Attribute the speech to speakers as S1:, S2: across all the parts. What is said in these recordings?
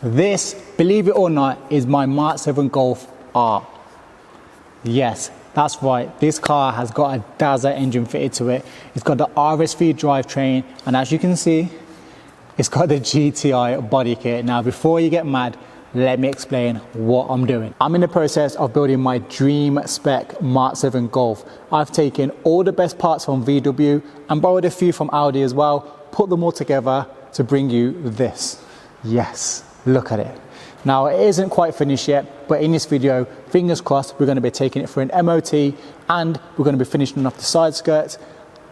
S1: This, believe it or not, is my MK7 Golf R. Yes, that's right, this car has got a Dazzler engine fitted to it. It's got the RS3 drivetrain, and as you can see, it's got the GTI body kit. Now, before you get mad, let me explain what I'm doing. I'm in the process of building my dream spec MK7 Golf. I've taken all the best parts from VW and borrowed a few from Audi as well, put them all together to bring you this. Yes, look at it. Now, it isn't quite finished yet, but in this video, fingers crossed, we're going to be taking it for an MOT, and we're going to be finishing off the side skirts,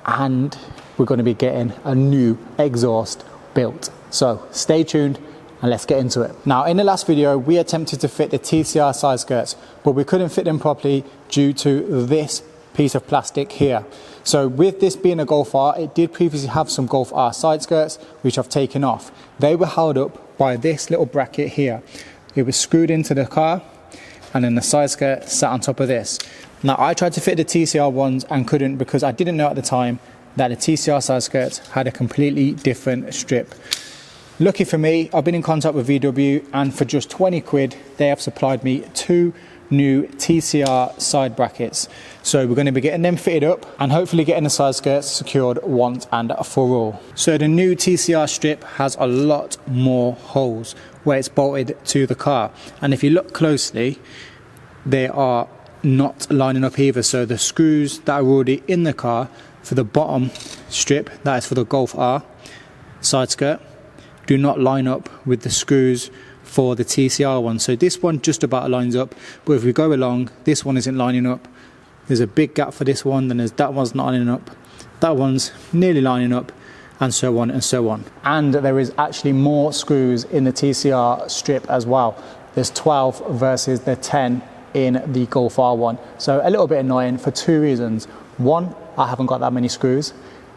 S1: and we're going to be getting a new exhaust built. So stay tuned and let's get into it. Now, in the last video, we attempted to fit the TCR side skirts, but we couldn't fit them properly due to this piece of plastic here. So with this being a Golf R, it did previously have some Golf R side skirts, which I've taken off. They were held up by this little bracket here. It was screwed into the car, and then the side skirt sat on top of this. Now, I tried to fit the TCR ones and couldn't, because I didn't know at the time that the TCR side skirts had a completely different strip. Lucky for me, I've been in contact with VW, and for just 20 quid, they have supplied me 2 new TCR side brackets. So we're going to be getting them fitted up and hopefully getting the side skirts secured once and for all. So the new TCR strip has a lot more holes where it's bolted to the car, and if you look closely, they are not lining up either. So the screws that are already in the car for the bottom strip, that is for the Golf R side skirt, do not line up with the screws for the TCR one. So this one just about lines up, but if we go along, this one isn't lining up. There's a big gap for this one, then there's that one's not lining up, that one's nearly lining up, and so on and so on. And there is actually more screws in the TCR strip as well. There's 12 versus the 10 in the Golf R one. So a little bit annoying for 2 reasons. One, I haven't got that many screws.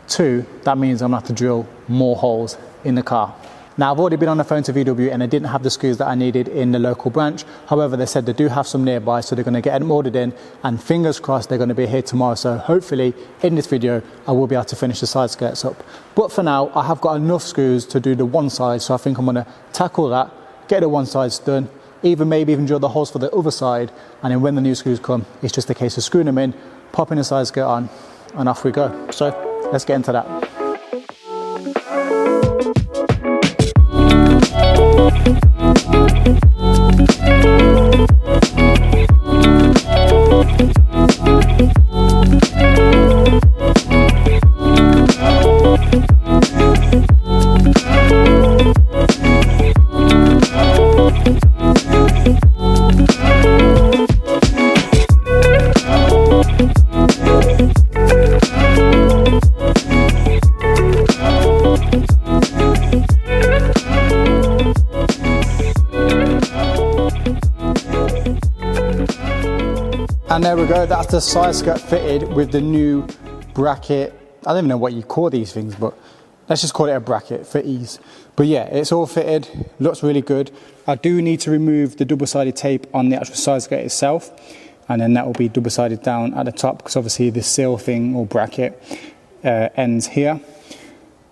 S1: 2, that means I'm gonna have to drill more holes in the car. Now, I've already been on the phone to VW and they didn't have the screws that I needed in the local branch. However, they said they do have some nearby, so they're going to get them ordered in, and fingers crossed they're going to be here tomorrow. So hopefully in this video, I will be able to finish the side skirts up. But for now, I have got enough screws to do the one side, so I think I'm going to tackle that, get the one side done, maybe even drill the holes for the other side, and then when the new screws come, it's just a case of screwing them in, popping the side skirt on, and off we go. So let's get into that. And there we go, that's the side skirt fitted with the new bracket. I don't even know what you call these things, but let's just call it a bracket for ease. But yeah, it's all fitted, looks really good. I do need to remove the double-sided tape on the actual side skirt itself, and then that will be double-sided down at the top, because obviously the seal thing or bracket ends here.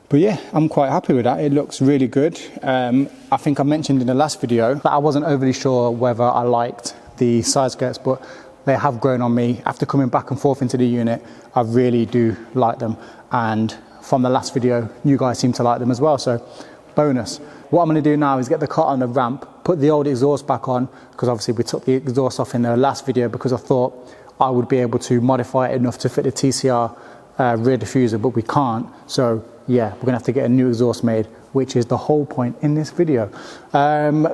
S1: But yeah, I'm quite happy with that. It looks really good. I think I mentioned in the last video that I wasn't overly sure whether I liked the side skirts, but they have grown on me. After coming back and forth into the unit, I really do like them. And from the last video, you guys seem to like them as well, so bonus. What I'm gonna do now is get the car on the ramp, put the old exhaust back on, because obviously we took the exhaust off in the last video because I thought I would be able to modify it enough to fit the TCR rear diffuser, but we can't. So yeah, we're gonna have to get a new exhaust made, which is the whole point in this video.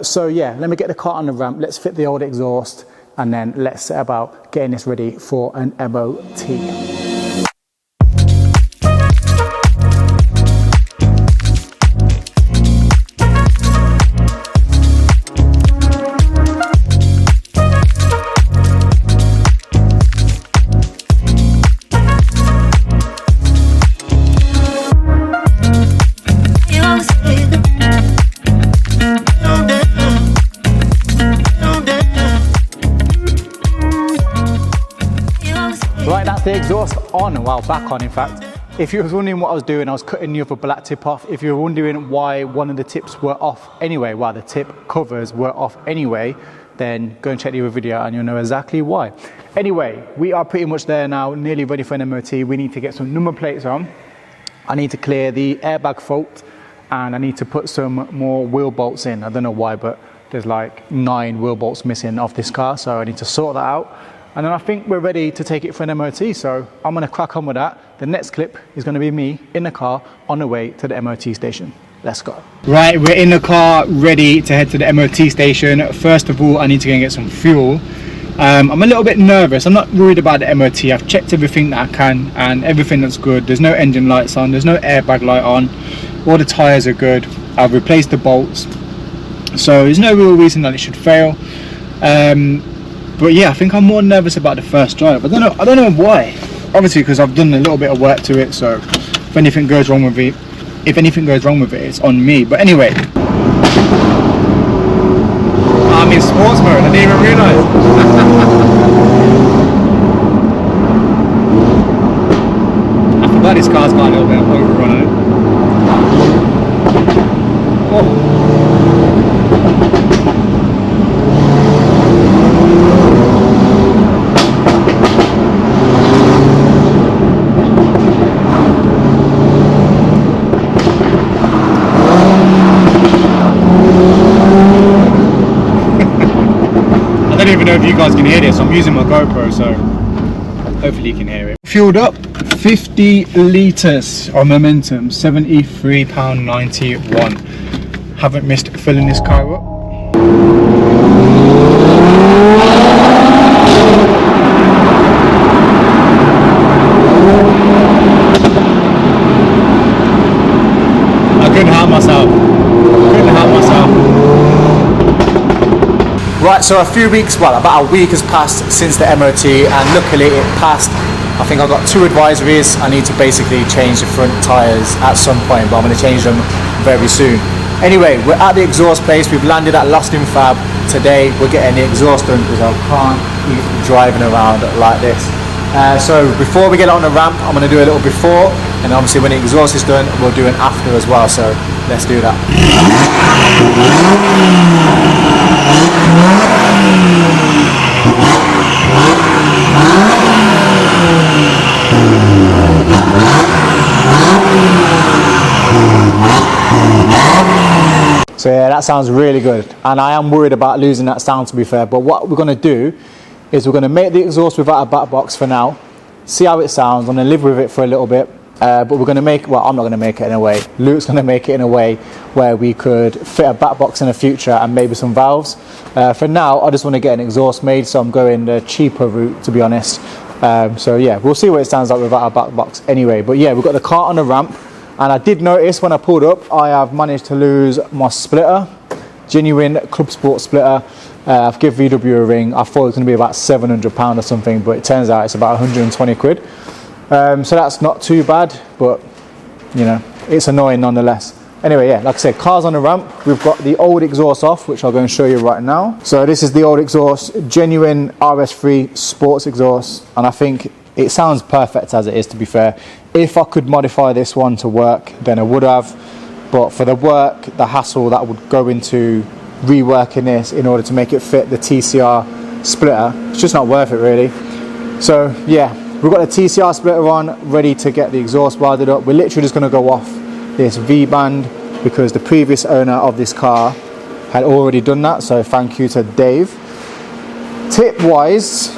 S1: So yeah, let me get the car on the ramp, let's fit the old exhaust, and then let's set about getting this ready for an MOT. Right, that's the exhaust on, well, back on in fact. If you was wondering what I was doing, I was cutting the other black tip off. If you were wondering why one of the tips were off anyway, why the tip covers were off anyway, then go and check the other video and you'll know exactly why. Anyway, we are pretty much there now, nearly ready for an MOT. We need to get some number plates on. I need to clear the airbag fault and I need to put some more wheel bolts in. I don't know why, but there's like 9 wheel bolts missing off this car, so I need to sort that out. And then I think we're ready to take it for an MOT, so I'm gonna crack on with that. The next clip is gonna be me in the car on the way to the MOT station. Let's go. Right, we're in the car ready to head to the MOT station. First of all, I need to go and get some fuel. I'm a little bit nervous. I'm not worried about the MOT. I've checked everything that I can and everything looks good. There's no engine lights on, there's no airbag light on. All the tires are good. I've replaced the bolts. So there's no real reason that it should fail. But yeah, I think I'm more nervous about the first drive. I don't know why. Obviously because I've done a little bit of work to it, so if anything goes wrong with it, it's on me. But anyway, I'm in sports mode, I didn't even realise. I forgot this car's got a little bit of overrun on it. Oh. I don't even know if you guys can hear this. I'm using my GoPro, so hopefully you can hear it. Fueled up, 50 litres of momentum, £73.91. Haven't missed filling this car up. I couldn't help myself. Right, so a few weeks, well, about a week has passed since the MOT and luckily it passed. I think I've got 2 advisories. I need to basically change the front tyres at some point, but I'm going to change them very soon. Anyway, we're at the exhaust place. We've landed at LOSTINFAB today. We're getting the exhaust done because I can't keep driving around like this. So before we get on the ramp, I'm going to do a little before, and obviously when the exhaust is done, we'll do an after as well. So let's do that. So yeah, that sounds really good, and I am worried about losing that sound, to be fair. But what we're going to do is we're going to make the exhaust without a back box for now, see how it sounds. I'm going to live with it for a little bit, but we're going to make, well, I'm not going to make it in a way, Luke's going to make it in a way where we could fit a back box in the future and maybe some valves. For now, I just want to get an exhaust made, so I'm going the cheaper route, to be honest. So yeah, we'll see what it sounds like without a back box anyway. But yeah, we've got the car on the ramp, and I did notice when I pulled up, I have managed to lose my splitter, genuine Club Sport splitter. I've given VW a ring. I thought it was going to be about £700 or something, but it turns out it's about 120 quid. So that's not too bad, but you know, it's annoying nonetheless. Anyway, yeah, like I said, car's on the ramp. We've got the old exhaust off, which I'll go and show you right now. So this is the old exhaust, genuine RS3 sports exhaust, and I think it sounds perfect as it is, to be fair. If I could modify this one to work, then I would have, but for the work, the hassle that would go into reworking this in order to make it fit the TCR splitter, it's just not worth it really. So yeah, we've got the TCR splitter on, ready to get the exhaust wired up. We're literally just going to go off this V-band because the previous owner of this car had already done that, so thank you to Dave. Tip wise,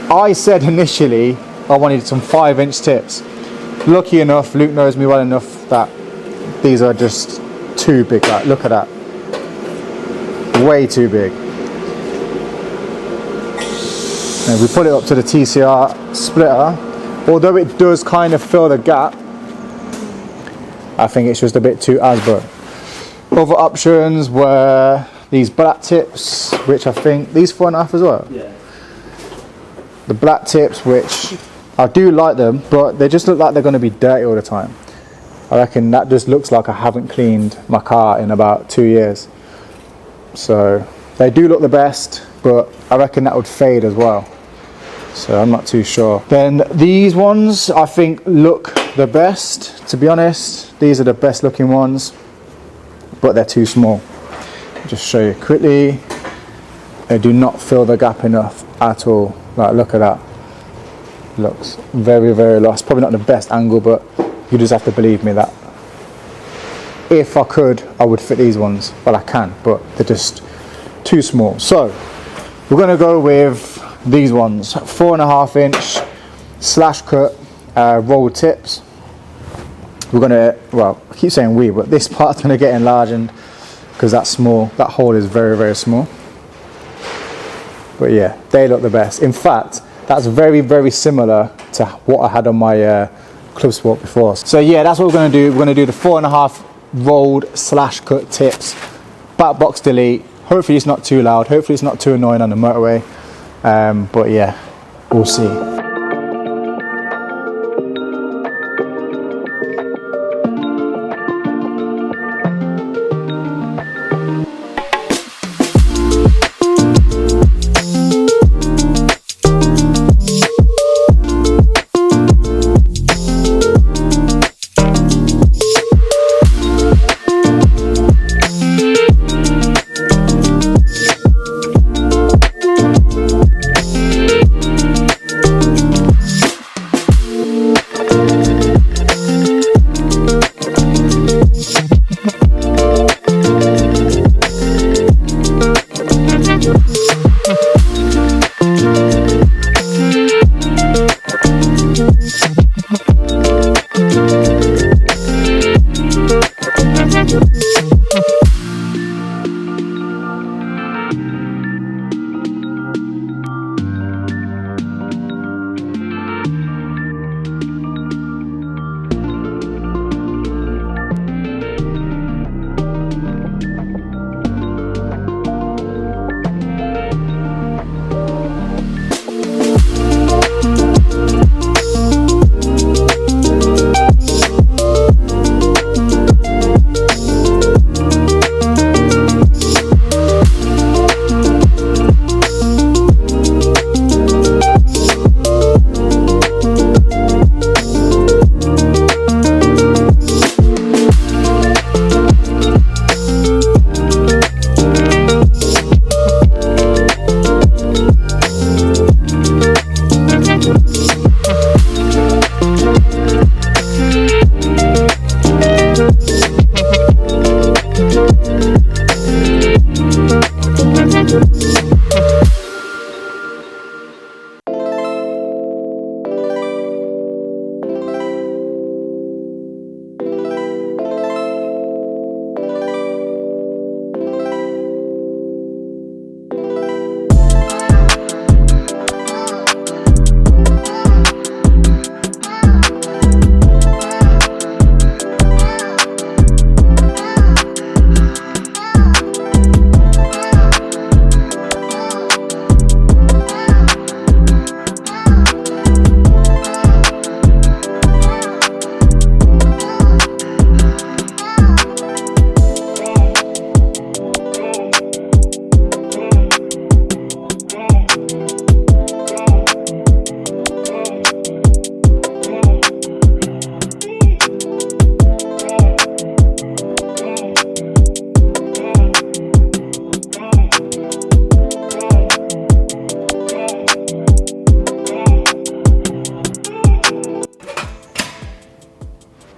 S1: I said initially I wanted some 5-inch tips. Lucky enough, Luke knows me well enough that these are just too big. Like, look at that, way too big. And we put it up to the TCR splitter, although it does kind of fill the gap, I think it's just a bit too Asbro. Other options were these black tips, which I think, these 4.5 as well? Yeah. The black tips, which I do like them, but they just look like they're going to be dirty all the time. I reckon that just looks like I haven't cleaned my car in about 2 years. So they do look the best, but I reckon that would fade as well. So I'm not too sure. Then these ones I think look the best, to be honest. These are the best looking ones, but they're too small. Just show you quickly. They do not fill the gap enough at all. Like, look at that. Looks very, very low. It's probably not the best angle, but you just have to believe me that if I could, I would fit these ones. Well, I can, but they're just too small. So we're gonna go with these ones, 4.5 inch slash cut rolled tips. We're gonna, well, I keep saying we, but this part's gonna get enlarged because that's small. That hole is very, very small. But yeah, they look the best. In fact, that's very, very similar to what I had on my Club Sport before. So yeah, that's what we're gonna do. We're gonna do the 4.5 rolled slash cut tips, back box delete. Hopefully it's not too loud, hopefully it's not too annoying on the motorway, but yeah, we'll see.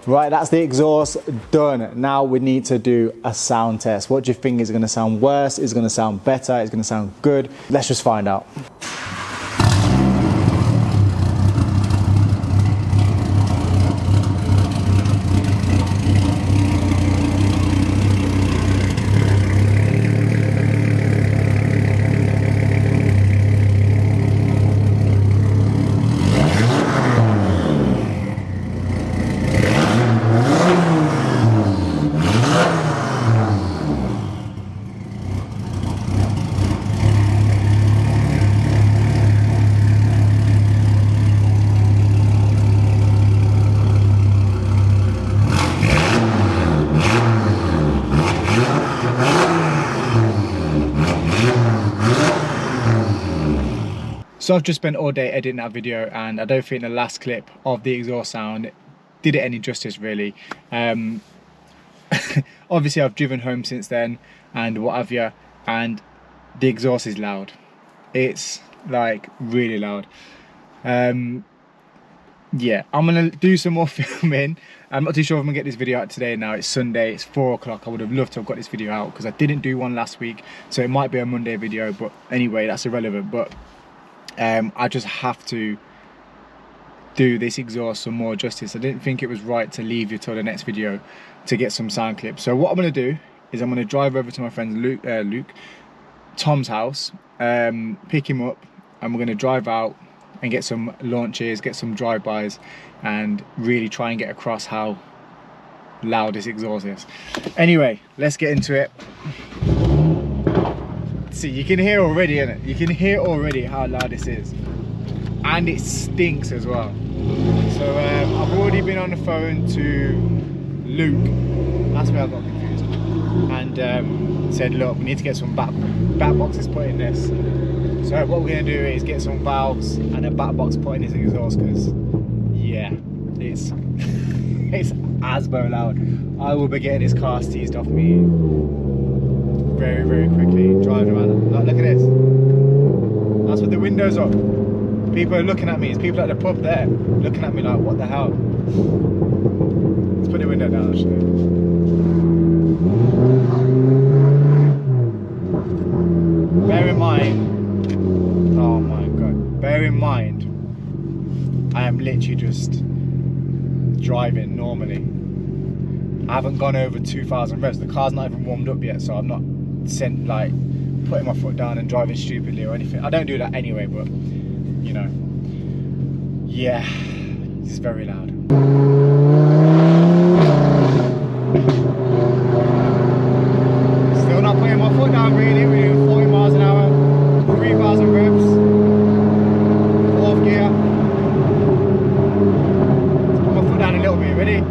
S1: Right, that's the exhaust done. Now we need to do a sound test. What do you think? Is it going to sound worse? Is it going to sound better? Is it going to sound good? Let's just find out. So I've just spent all day editing that video, and I don't think the last clip of the exhaust sound
S2: did it any justice really. Obviously I've driven home since then and what have you, and the exhaust is loud. It's like really loud. Yeah, I'm gonna do some more filming. I'm not too sure if I'm gonna get this video out today. Now it's Sunday, it's 4 o'clock. I would have loved to have got this video out because I didn't do one last week, so it might be a Monday video, but anyway, that's irrelevant. But I just have to do this exhaust some more justice. I didn't think it was right to leave you till the next video to get some sound clips. So what I'm gonna do is I'm gonna drive over to my friend Tom's house, pick him up, and we're gonna drive out and get some launches, get some drive-bys, and really try and get across how loud this exhaust is. Anyway, let's get into it. See, you can hear already, innit? You can hear already how loud this is. And it stinks as well. So I've already been on the phone to Luke, that's where I got confused, and said, look, we need to get some back boxes put in this. So what we're going to do is get some valves and a back box put in this exhaust, because yeah, it's it's asbo loud. I will be getting this car seized off me very, very quickly, driving around. Look at this. That's with the windows up. People are looking at me. There's people at the pub there looking at me like, what the hell? Let's put the window down, I'll show you. Bear in mind, oh my god, bear in mind, I am literally just driving normally. I haven't gone over 2,000 revs. The car's not even warmed up yet, so I'm not like putting my foot down and driving stupidly or anything. I don't do that anyway, but you know, yeah, it's very loud. Still not putting my foot down really. We're doing 40 miles an hour, 3,000 revs, 4th gear. Let's put my foot down a little bit, ready?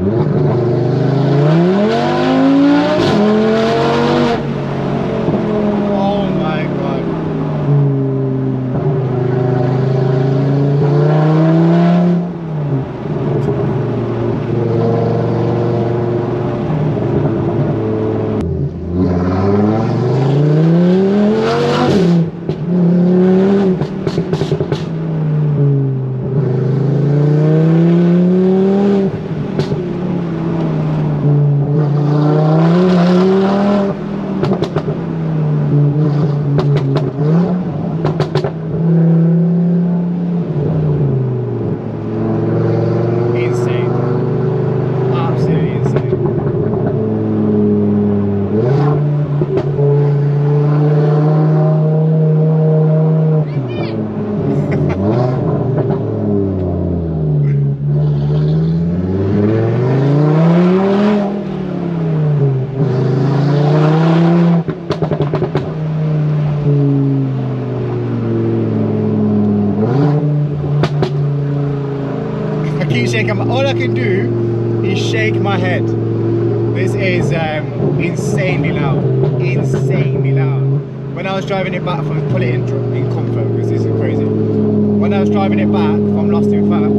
S2: All I can do is shake my head. This is insanely loud. Insanely loud. When I was driving it back from, put it in comfort because this is crazy. When I was driving it back from LOSTINFAB,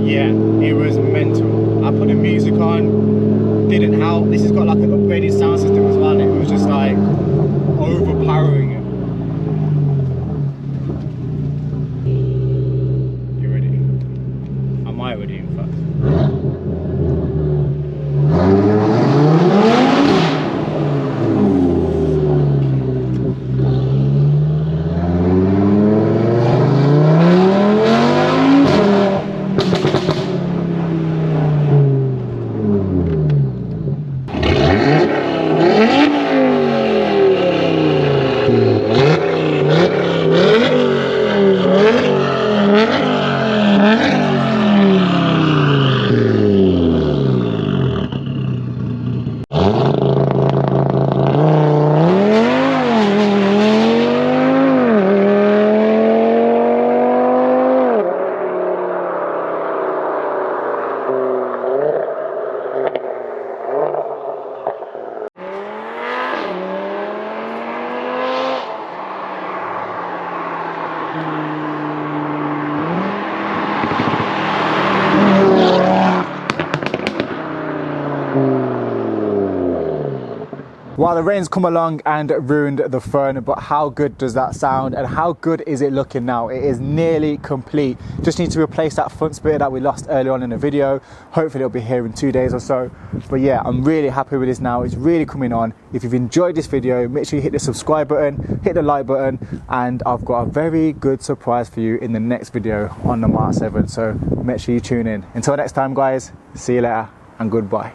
S2: yeah, it was mental. I put the music on, didn't help. This has got like an upgraded sound system as well, and it was just like overpowering it. Ready, in fact.
S1: While the rain's come along and ruined the phone, but how good does that sound and how good is it looking now? It is nearly complete. Just need to replace that front splitter that we lost earlier on in the video. Hopefully it'll be here in 2 days or so. But yeah, I'm really happy with this now. It's really coming on. If you've enjoyed this video, make sure you hit the subscribe button, hit the like button, and I've got a very good surprise for you in the next video on the Mark 7. So make sure you tune in. Until next time guys, see you later and goodbye.